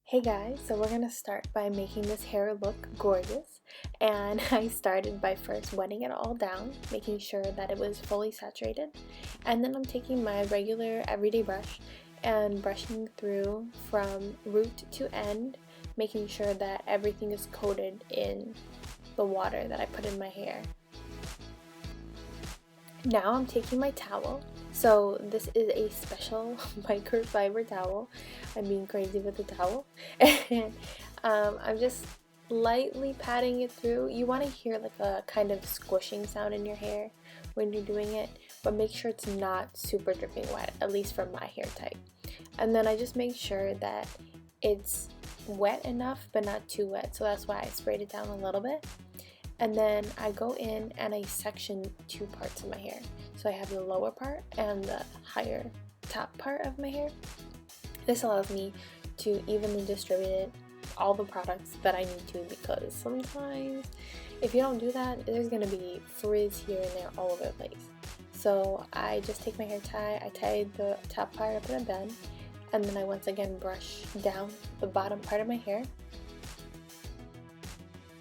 Hey guys, so we're gonna start by making this hair look gorgeous, and I started by first wetting it all down, making sure that it was fully saturated, and then I'm taking my regular everyday brush and brushing through from root to end, making sure that everything is coated in the water that I put in my hair. Now I'm taking my towel. So this is a special microfiber towel. I'm being crazy with the towel. And I'm just lightly patting it through. You want to hear like a kind of squishing sound in your hair when you're doing it, but make sure it's not super dripping wet, at least for my hair type. And then I just make sure that it's wet enough but not too wet, so that's why I sprayed it down a little bit. And then I go in and I section two parts of my hair. So I have the lower part and the higher top part of my hair. This allows me to evenly distribute all the products that I need to, because sometimes if you don't do that, there's going to be frizz here and there all over the place. So I just take my hair tie, I tie the top part up in a bun, and then I once again brush down the bottom part of my hair.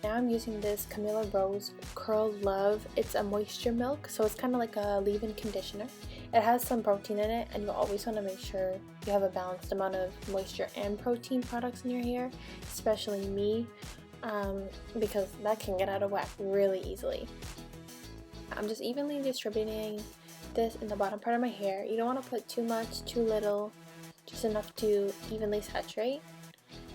Now I'm using this Camilla Rose Curl Love. It's a moisture milk, so it's kind of like a leave-in conditioner. It has some protein in it, and you always want to make sure you have a balanced amount of moisture and protein products in your hair, especially me, because that can get out of whack really easily. I'm just evenly distributing this in the bottom part of my hair. You don't want to put too much, too little, just enough to evenly saturate.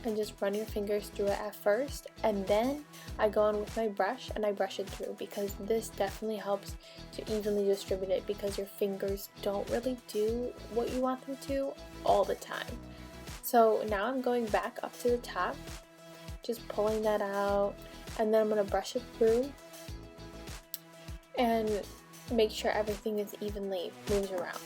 And just run your fingers through it at first, and then I go in with my brush and I brush it through, because this definitely helps to evenly distribute it, because your fingers don't really do what you want them to all the time. So now I'm going back up to the top, just pulling that out, and then I'm going to brush it through and make sure everything is evenly moves around.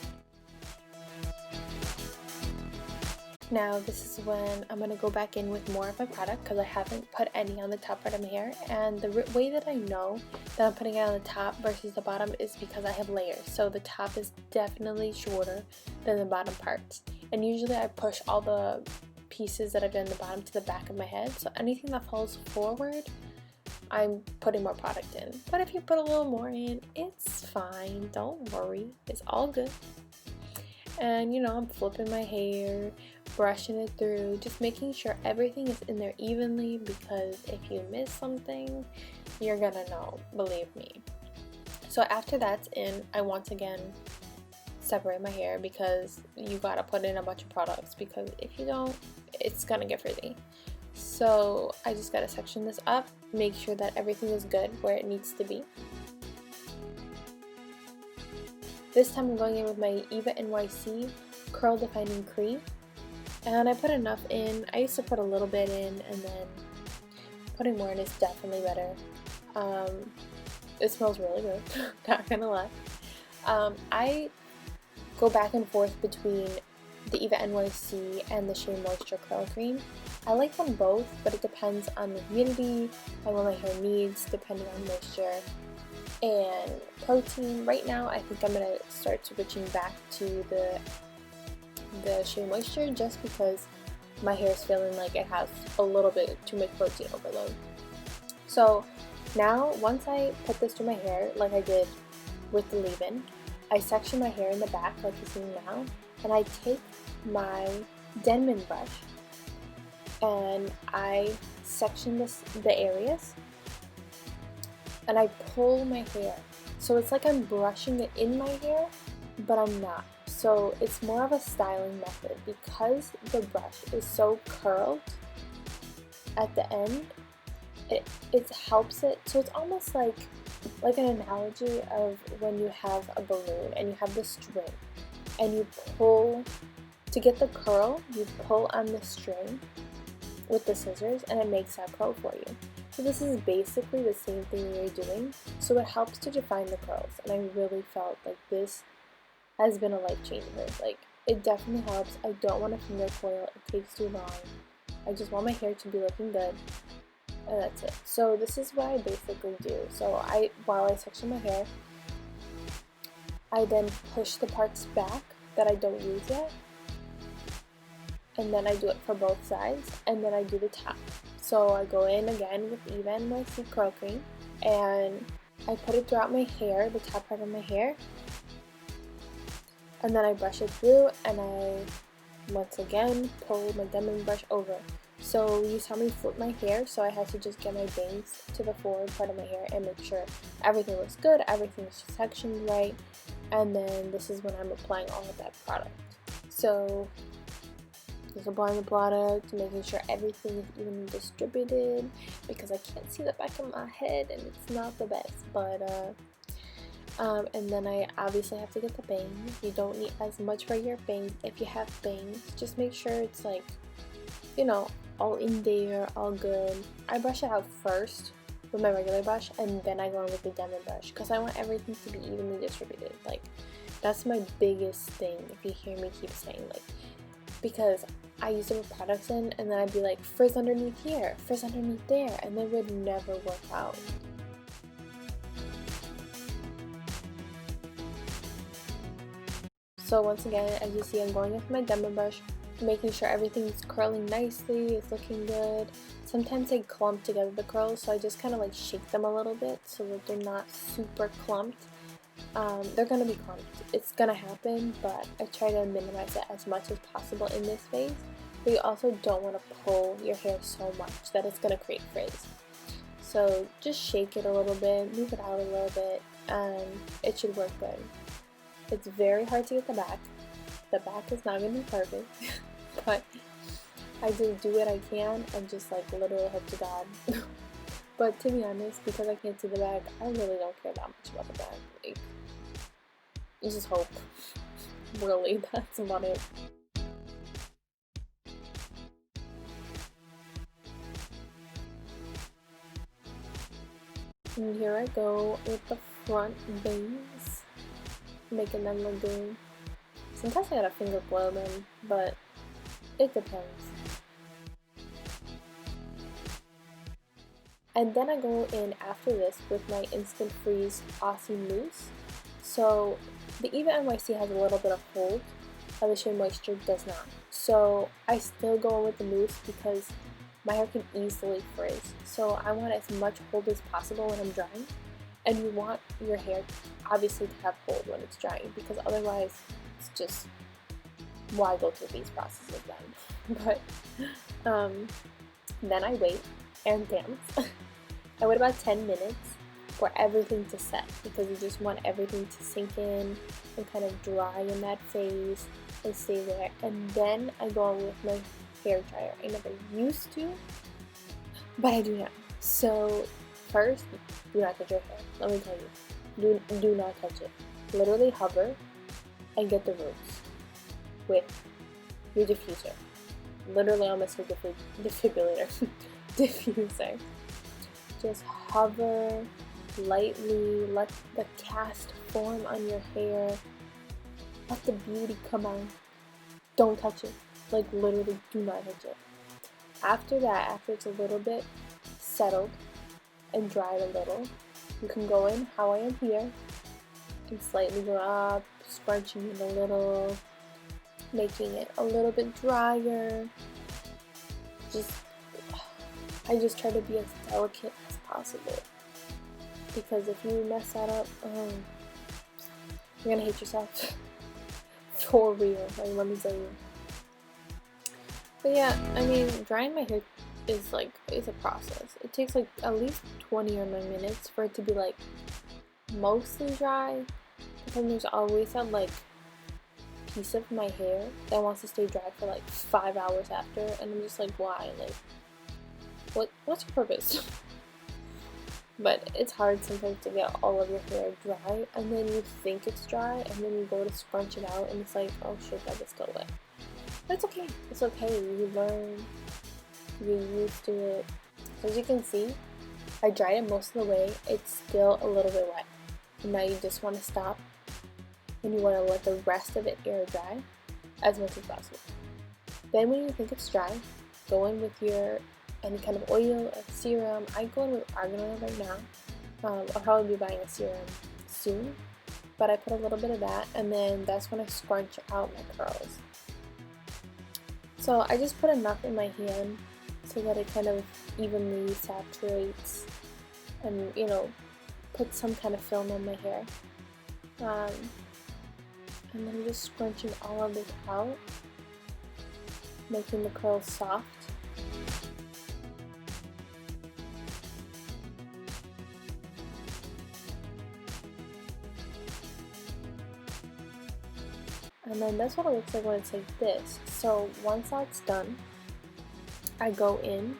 Now this is when I'm going to go back in with more of my product, because I haven't put any on the top part of my hair, and the way that I know that I'm putting it on the top versus the bottom is because I have layers. So the top is definitely shorter than the bottom parts, and usually I push all the pieces that I've done in the bottom to the back of my head, so anything that falls forward I'm putting more product in. But if you put a little more in, it's fine, don't worry, it's all good. And I'm flipping my hair, brushing it through, just making sure everything is in there evenly, because if you miss something, you're gonna know, believe me. So after that's in, I once again separate my hair, because you gotta put in a bunch of products, because if you don't, it's gonna get frizzy. So I just gotta section this up, make sure that everything is good where it needs to be. This time I'm going in with my Eva NYC Curl Defining Cream, and I put enough in. I used to put a little bit in, and then putting more in is definitely better. It smells really good, not gonna lie. I go back and forth between the Eva NYC and the Shea Moisture Curl Cream. I like them both, but it depends on the humidity and what my hair needs, depending on moisture and protein. Right now I think I'm going to start switching back to the Shea Moisture, just because my hair is feeling like it has a little bit too much protein overload. So now once I put this through my hair like I did with the leave-in, I section my hair in the back like you're seeing now, and I take my Denman brush and I section the areas, and I pull my hair. So it's like I'm brushing it in my hair, but I'm not. So it's more of a styling method, because the brush is so curled at the end. It helps it. So it's almost like an analogy of when you have a balloon and you have the string, and you pull to get the curl. You pull on the string with the scissors, and it makes that curl for you. So this is basically the same thing you're doing, so it helps to define the curls, and I really felt like this has been a life changer. Like, it definitely helps. I don't want a finger coil, it takes too long. I just want my hair to be looking good, and that's it. So this is what I basically do. So while I section my hair, I then push the parts back that I don't use yet, and then I do it for both sides, and then I do the top. So I go in again with Eva NYC curl cream, and I put it throughout my hair, the top part of my hair, and then I brush it through, and I once again pull my diamond brush over. So you saw me flip my hair, so I had to just get my bangs to the forward part of my hair and make sure everything was good, everything's sectioned right, and then this is when I'm applying all of that product. So just applying the product, making sure everything is evenly distributed, because I can't see the back of my head and it's not the best, but and then I obviously have to get the bangs. You don't need as much for your bangs. If you have bangs, just make sure it's like, you know, all in there, all good. I brush it out first with my regular brush, and then I go in with the diamond brush, because I want everything to be evenly distributed. Like, that's my biggest thing, if you hear me keep saying, like, because I used to put products in, and then I'd be like, frizz underneath here, frizz underneath there, and it would never work out. So once again, as you see, I'm going with my diamond brush, making sure everything's curling nicely, it's looking good. Sometimes they clump together, the curls, so I just kind of like shake them a little bit so that they're not super clumped. They're gonna be clumped, it's gonna happen, but I try to minimize it as much as possible in this phase. But you also don't want to pull your hair so much that it's gonna create frizz. So just shake it a little bit, move it out a little bit, and it should work good. It's very hard to get the back. The back is not gonna be perfect, but I just do what I can and just like literally hope to God. But to be honest, because I can't see the back, I really don't care that much about the back. Like, you just hope. Really, that's about it. And here I go with the front bangs, making them look good. Sometimes I gotta finger blow them, but it depends. And then I go in after this with my Instant Freeze Aussie Mousse. So the Eva NYC has a little bit of hold, the Shea Moisture does not. So I still go with the mousse because my hair can easily frizz. So I want as much hold as possible when I'm drying. And you want your hair obviously to have hold when it's drying, because otherwise it's just, why go through these processes then? But then I wait and dance. I wait about 10 minutes for everything to set, because you just want everything to sink in and kind of dry in that phase and stay there. And then I go on with my hair dryer. I never used to, but I do now. So first, do not touch your hair. Let me tell you, do not touch it. Literally hover and get the roots with your diffuser. Literally almost a defibrillator. Diffuser. Just hover lightly, let the cast form on your hair, let the beauty come out. Don't touch it. Like, literally do not touch it. After that, after it's a little bit settled and dried a little, you can go in how I am here and slightly go up, scrunching it a little, making it a little bit drier. I just try to be as delicate as possible, because if you mess that up, you're gonna hate yourself. For real, like, let me tell you. But yeah, I mean, drying my hair is a process. It takes like at least 20 or 9 minutes for it to be like mostly dry. But then there's always that like piece of my hair that wants to stay dry for like 5 hours after, and I'm just like, why? Like, what's your purpose? But it's hard sometimes to get all of your hair dry, and then you think it's dry, and then you go to scrunch it out, and it's like, oh shit, that is still wet. But it's okay. It's okay. You learn. You get used to it. So as you can see, I dried it most of the way. It's still a little bit wet. And now you just want to stop, and you want to let the rest of it air dry as much as possible. Then when you think it's dry, go in with your any kind of oil or serum. I go in with argan oil right now. I'll probably be buying a serum soon, but I put a little bit of that, and then that's when I scrunch out my curls. So I just put enough in my hand so that it kind of evenly saturates and, you know, put some kind of film on my hair. And then just scrunching all of it out, making the curls soft. And then that's what it looks like when it's like this. So once that's done, I go in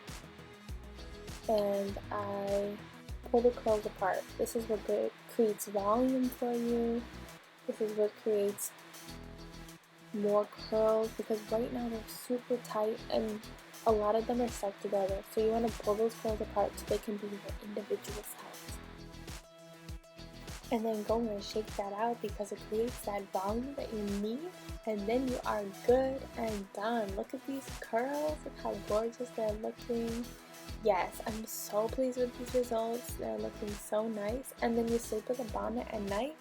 and I pull the curls apart. This is what creates volume for you. This is what creates more curls, because right now they're super tight and a lot of them are stuck together. So you want to pull those curls apart so they can be your individual size. And then go and shake that out because it creates that volume that you need, and then you are good and done. Look at these curls, look how gorgeous they're looking. Yes, I'm so pleased with these results. They're looking so nice. And then you sleep with a bonnet at night,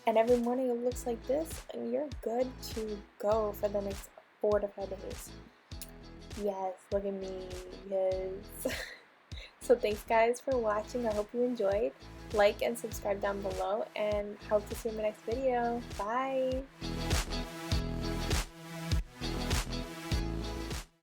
and every morning it looks like this, and you're good to go for the next 4 to 5 days. Yes, look at me, yes. So thanks guys for watching. I hope you enjoyed. Like and subscribe down below, and hope to see you in my next video. Bye!